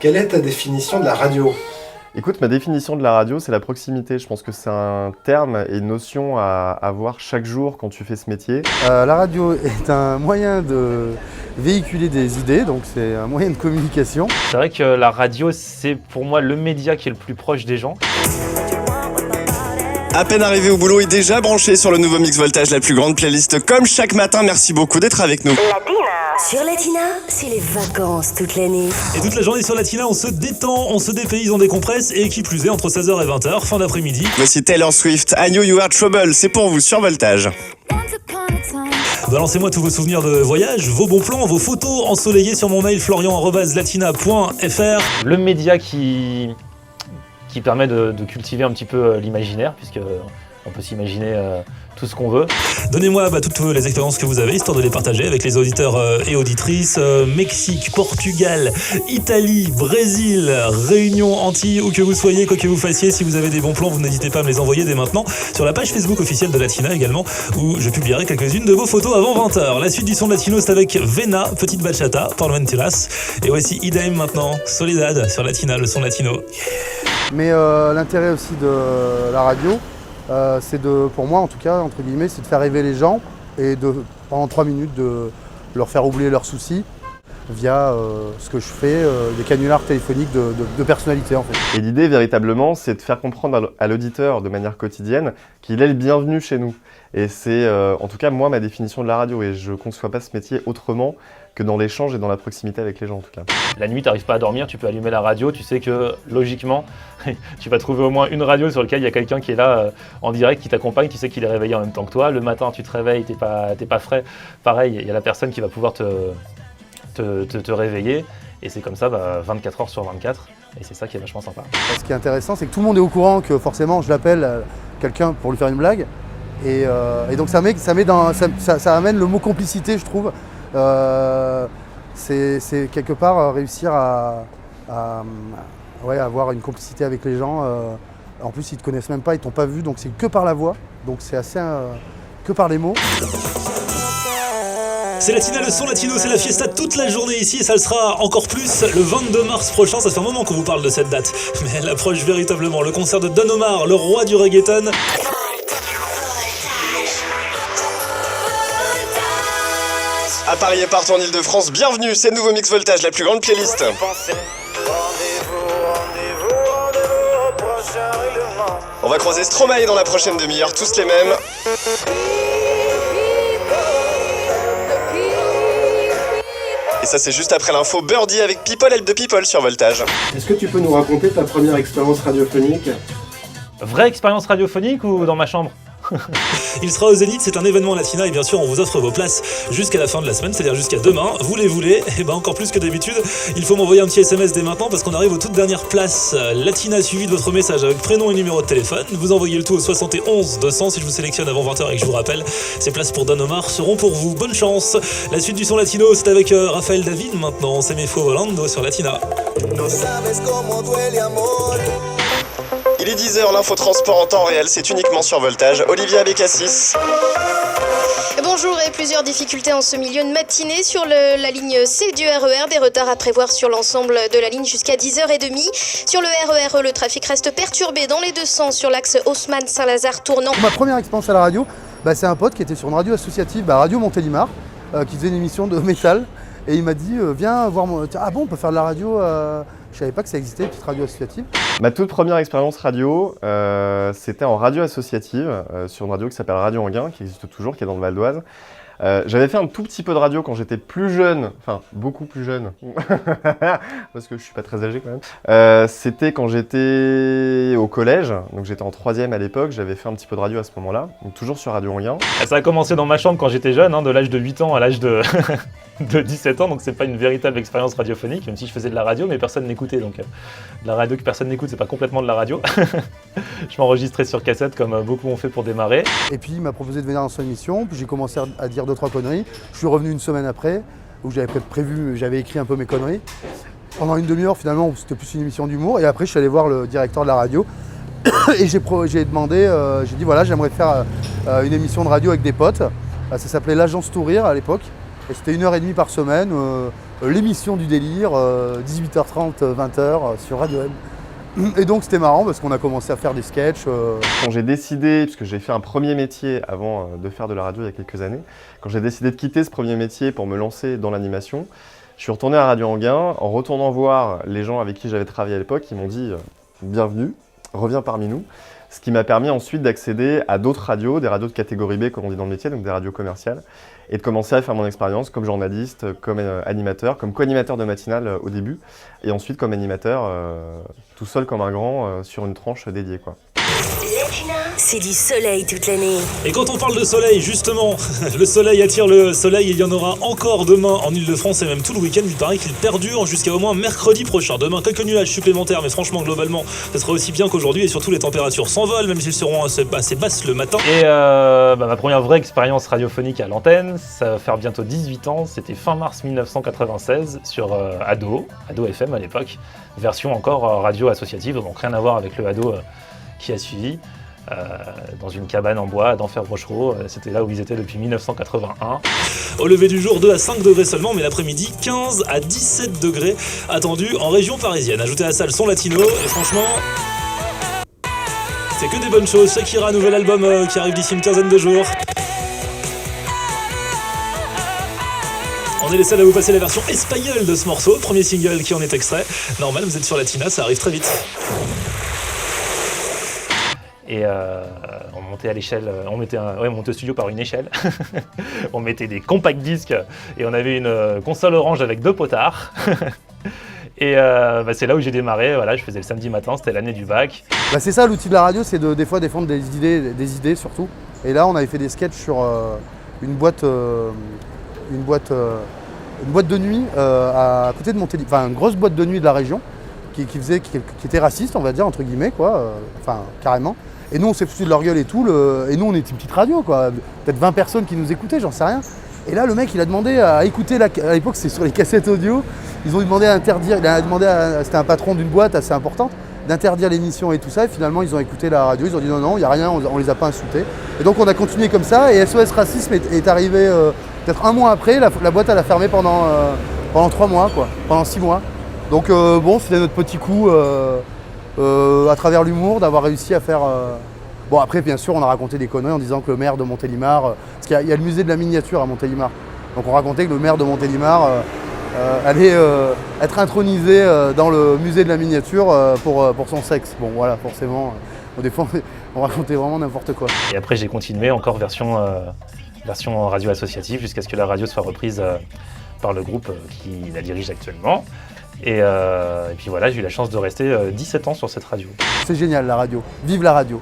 Quelle est ta définition de la radio ? Écoute, ma définition de la radio, c'est la proximité. Je pense que c'est un terme et une notion à avoir chaque jour quand tu fais ce métier. La radio est un moyen de véhiculer des idées, donc c'est un moyen de communication. C'est vrai que la radio, c'est pour moi le média qui est le plus proche des gens. À peine arrivé au boulot et déjà branché sur le nouveau Mix Voltage, la plus grande playlist comme chaque matin. Merci beaucoup d'être avec nous. Sur Latina, c'est les vacances toute l'année. Et toute la journée sur Latina, on se détend, on se dépayse, on décompresse et qui plus est entre 16h et 20h, fin d'après-midi. Voici Taylor Swift, I Knew You Were Trouble, c'est pour vous sur Voltage. Balancez-moi tous vos souvenirs de voyage, vos bons plans, vos photos ensoleillées sur mon mail florian@latina.fr. Le média qui permet de cultiver un petit peu l'imaginaire, puisque on peut s'imaginer tout ce qu'on veut. Donnez-moi toutes les expériences que vous avez, histoire de les partager avec les auditeurs et auditrices. Mexique, Portugal, Italie, Brésil, Réunion, Antilles, où que vous soyez, quoi que vous fassiez, si vous avez des bons plans, vous n'hésitez pas à me les envoyer dès maintenant sur la page Facebook officielle de Latina également, où je publierai quelques-unes de vos photos avant 20h. La suite du son de Latino, c'est avec Vena, Petite Bachata, Por Mentiras. Et voici Idem maintenant, Soledad sur Latina, le son latino. Mais l'intérêt aussi de la radio, c'est pour moi en tout cas, entre guillemets, c'est de faire rêver les gens et pendant 3 minutes de leur faire oublier leurs soucis via ce que je fais, des canulars téléphoniques de personnalité en fait. Et l'idée véritablement, c'est de faire comprendre à l'auditeur de manière quotidienne qu'il est le bienvenu chez nous. Et c'est en tout cas moi ma définition de la radio et je ne conçois pas ce métier autrement que dans l'échange et dans la proximité avec les gens en tout cas. La nuit, tu n'arrives pas à dormir, tu peux allumer la radio, tu sais que logiquement, tu vas trouver au moins une radio sur laquelle il y a quelqu'un qui est là en direct, qui t'accompagne, tu sais qu'il est réveillé en même temps que toi. Le matin, tu te réveilles, t'es pas frais. Pareil, il y a la personne qui va pouvoir te réveiller et c'est comme ça 24 heures sur 24 et c'est ça qui est vachement sympa. Ce qui est intéressant, c'est que tout le monde est au courant que forcément je l'appelle quelqu'un pour lui faire une blague et donc ça amène le mot complicité, je trouve. C'est quelque part réussir à avoir une complicité avec les gens. En plus, ils te connaissent même pas, ils t'ont pas vu, donc c'est que par la voix, donc c'est assez que par les mots. C'est Latina, le son latino, c'est la fiesta toute la journée ici et ça le sera encore plus le 22 mars prochain. Ça fait un moment qu'on vous parle de cette date, mais elle approche véritablement. Le concert de Don Omar, le roi du reggaeton. À Paris et partout en Ile-de-France, bienvenue, c'est le nouveau Mix Voltage, la plus grande playlist. On va croiser Stromae dans la prochaine demi-heure, tous les mêmes. Et ça c'est juste après l'info Birdie avec People Help the People sur Voltage. Est-ce que tu peux nous raconter ta première expérience radiophonique ? Vraie expérience radiophonique ou dans ma chambre ? Il sera au Zénith, c'est un événement Latina et bien sûr on vous offre vos places jusqu'à la fin de la semaine, c'est-à-dire jusqu'à demain. Vous les voulez, et encore plus que d'habitude, il faut m'envoyer un petit SMS dès maintenant parce qu'on arrive aux toutes dernières places. Latina suivi de votre message avec prénom et numéro de téléphone. Vous envoyez le tout au 71 200 si je vous sélectionne avant 20h et que je vous rappelle. Ces places pour Don Omar seront pour vous. Bonne chance. La suite du son latino, c'est avec Raphaël David maintenant. C'est Mefo Volando sur Latina. Il est 10h, l'info transport en temps réel, c'est uniquement sur Voltage. Olivia Bécassis. Bonjour et plusieurs difficultés en ce milieu de matinée sur la ligne C du RER. Des retards à prévoir sur l'ensemble de la ligne jusqu'à 10h30. Sur le RER, le trafic reste perturbé dans les deux sens sur l'axe Haussmann-Saint-Lazare tournant. Ma première expérience à la radio, c'est un pote qui était sur une radio associative, Radio Montélimar, qui faisait une émission de métal. Et il m'a dit, viens voir mon... Ah bon, on peut faire de la radio Je savais pas que ça existait, une petite radio associative. Ma toute première expérience radio, c'était en radio associative, sur une radio qui s'appelle Radio Anguin, qui existe toujours, qui est dans le Val d'Oise. J'avais fait un tout petit peu de radio quand j'étais plus jeune, enfin beaucoup plus jeune, parce que je suis pas très âgé quand même. C'était quand j'étais au collège, donc j'étais en 3e à l'époque, j'avais fait un petit peu de radio à ce moment-là, donc toujours sur Radio Anguin. Ça a commencé dans ma chambre quand j'étais jeune, de l'âge de 8 ans à l'âge de 17 ans, donc c'est pas une véritable expérience radiophonique, même si je faisais de la radio, mais personne n'écoutait, donc de la radio que personne n'écoute, c'est pas complètement de la radio. Je m'enregistrais sur cassette comme beaucoup ont fait pour démarrer. Et puis il m'a proposé de venir dans son émission, puis j'ai commencé à dire 2-3 conneries. Je suis revenu une semaine après, où j'avais écrit un peu mes conneries. Pendant une demi-heure finalement, c'était plus une émission d'humour, et après je suis allé voir le directeur de la radio, et j'ai demandé, j'ai dit voilà, j'aimerais faire une émission de radio avec des potes. Ça s'appelait l'Agence Tout Rire à l'époque. Et c'était 1h30 par semaine, l'émission du délire, 18h30, 20h sur Radio M. Et donc c'était marrant parce qu'on a commencé à faire des sketchs. Quand j'ai décidé, puisque j'ai fait un premier métier avant de faire de la radio il y a quelques années, quand j'ai décidé de quitter ce premier métier pour me lancer dans l'animation, je suis retourné à Radio Anguin. En retournant voir les gens avec qui j'avais travaillé à l'époque, ils m'ont dit « Bienvenue, reviens parmi nous ». Ce qui m'a permis ensuite d'accéder à d'autres radios, des radios de catégorie B comme on dit dans le métier, donc des radios commerciales, et de commencer à faire mon expérience comme journaliste, comme animateur, comme co-animateur de matinale au début, et ensuite comme animateur tout seul comme un grand sur une tranche dédiée, quoi. C'est du soleil toute l'année. Et quand on parle de soleil, justement, le soleil attire le soleil et il y en aura encore demain en Ile-de-France et même tout le week-end. Il paraît qu'il perdure jusqu'à au moins mercredi prochain. Demain, quelques nuages supplémentaires, mais franchement, globalement, ça sera aussi bien qu'aujourd'hui et surtout les températures s'envolent, même s'ils seront assez basses le matin. Et ma première vraie expérience radiophonique à l'antenne, ça va faire bientôt 18 ans, c'était fin mars 1996 sur Ado FM à l'époque, version encore radio associative, donc rien à voir avec le Ado qui a suivi. Dans une cabane en bois d'Enfer-Rochereau, c'était là où ils étaient depuis 1981. Au lever du jour, 2 à 5 degrés seulement, mais l'après-midi, 15 à 17 degrés attendus en région parisienne. Ajoutez à ça le son latino, et franchement, c'est que des bonnes choses. Shakira, nouvel album qui arrive d'ici une quinzaine de jours. On est les seuls à vous passer la version espagnole de ce morceau, premier single qui en est extrait. Normal, vous êtes sur Latina, ça arrive très vite. Et on montait à l'échelle, on montait au studio par une échelle. On mettait des compact disques et on avait une console orange avec 2 potards. Et c'est là où j'ai démarré, voilà, je faisais le samedi matin, c'était l'année du bac. C'est ça l'outil de la radio, c'est des fois défendre des idées surtout. Et là on avait fait des sketchs sur une boîte de nuit à côté de Montélimar, enfin une grosse boîte de nuit de la région qui était raciste, on va dire, entre guillemets, quoi, carrément. Et nous on s'est foutu de leur gueule et tout, et nous on était une petite radio, quoi, peut-être 20 personnes qui nous écoutaient, j'en sais rien. Et là le mec il a demandé à écouter, à l'époque c'était sur les cassettes audio, ils ont demandé à interdire, c'était un patron d'une boîte assez importante, d'interdire l'émission et tout ça, et finalement ils ont écouté la radio, ils ont dit non, il n'y a rien, on les a pas insultés. Et donc on a continué comme ça, et SOS Racisme est arrivé peut-être un mois après, la boîte elle a fermé pendant 3 mois, quoi, pendant 6 mois. Donc c'était notre petit coup à travers l'humour d'avoir réussi à faire... Bon après bien sûr on a raconté des conneries en disant que le maire de Montélimar, parce qu'il y a le musée de la miniature à Montélimar, donc on racontait que le maire de Montélimar allait être intronisé dans le musée de la miniature pour son sexe. Bon voilà, forcément, des fois on racontait vraiment n'importe quoi. Et après j'ai continué encore version radio associative jusqu'à ce que la radio soit reprise par le groupe qui la dirige actuellement. Et puis voilà, j'ai eu la chance de rester 17 ans sur cette radio. C'est génial la radio, vive la radio.